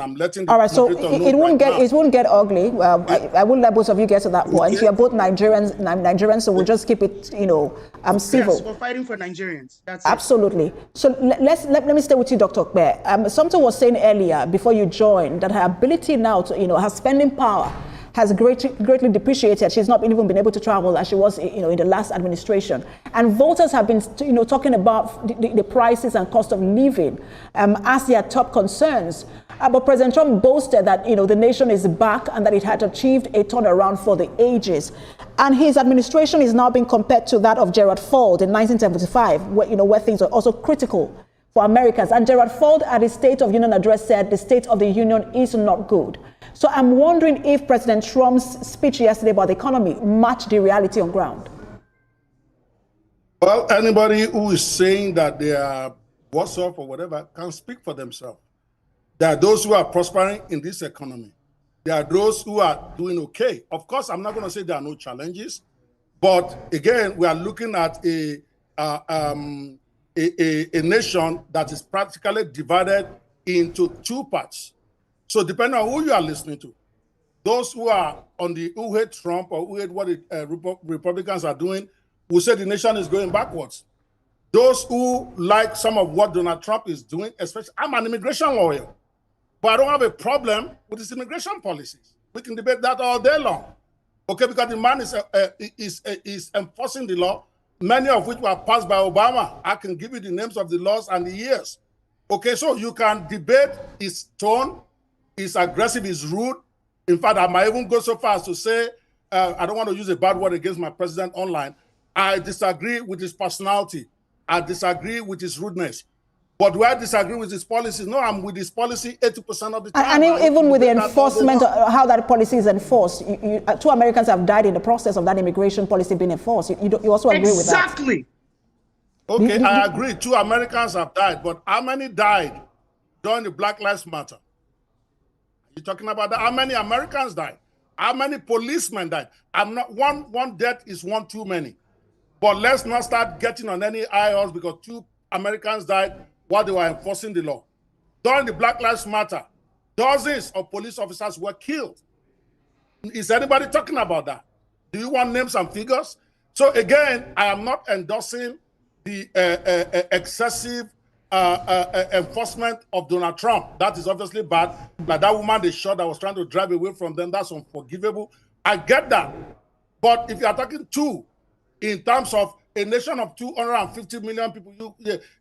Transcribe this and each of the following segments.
I'm letting the all right, so moderator know it won't right get now. it won't get ugly. Well, I wouldn't let both of you get to that point. Okay. You're both Nigerians, so we'll just keep it, civil. Yes, we're fighting for Nigerians. That's Absolutely. it. So let me stay with you, Dr. Ope. Something was saying earlier before you joined that her ability now to, her spending power has greatly depreciated. She's not even been able to travel as she was, in the last administration. And voters have been, talking about the prices and cost of living as their top concerns. But President Trump boasted that, the nation is back and that it had achieved a turnaround for the ages. And his administration is now being compared to that of Gerald Ford in 1975, where things are also critical for Americans. And Gerald Ford at his State of Union address said the state of the union is not good. So I'm wondering if President Trump's speech yesterday about the economy matched the reality on ground. Well, anybody who is saying that they are worse off or whatever can speak for themselves. There are those who are prospering in this economy. There are those who are doing okay. Of course, I'm not going to say there are no challenges, but again, we are looking at a nation that is practically divided into two parts. So depending on who you are listening to, those who hate Trump or who hate what the Republicans are doing will say the nation is going backwards. Those who like some of what Donald Trump is doing, especially, I'm an immigration lawyer, but I don't have a problem with his immigration policies. We can debate that all day long, okay? Because the man is enforcing the law, many of which were passed by Obama. I can give you the names of the laws and the years. Okay, so you can debate his tone, he's aggressive, he's rude. In fact, I might even go so far as to say, I don't want to use a bad word against my president online. I disagree with his personality. I disagree with his rudeness. But do I disagree with his policies? No, I'm with his policy 80% of the time. And even with the enforcement, how that policy is enforced, 2 Americans have died in the process of that immigration policy being enforced. You also agree with that? Exactly. Okay, I agree. 2 Americans have died, but how many died during the Black Lives Matter? You're talking about that? How many Americans died? How many policemen died? I'm not one death is one too many. But let's not start getting on any high horse because 2 Americans died while they were enforcing the law. During the Black Lives Matter, dozens of police officers were killed. Is anybody talking about that? Do you want names and figures? So again, I am not endorsing the excessive enforcement of Donald Trump. That is obviously bad. Like that woman they shot that was trying to drive away from them, that's unforgivable. I get that. But if you are talking 2 in terms of a nation of 250 million people,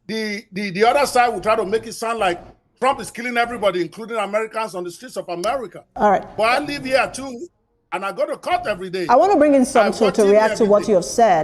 the other side will try to make it sound like Trump is killing everybody, including Americans on the streets of America. All right. But I live here too, and I go to court every day. I want to bring in some to react to what you have said.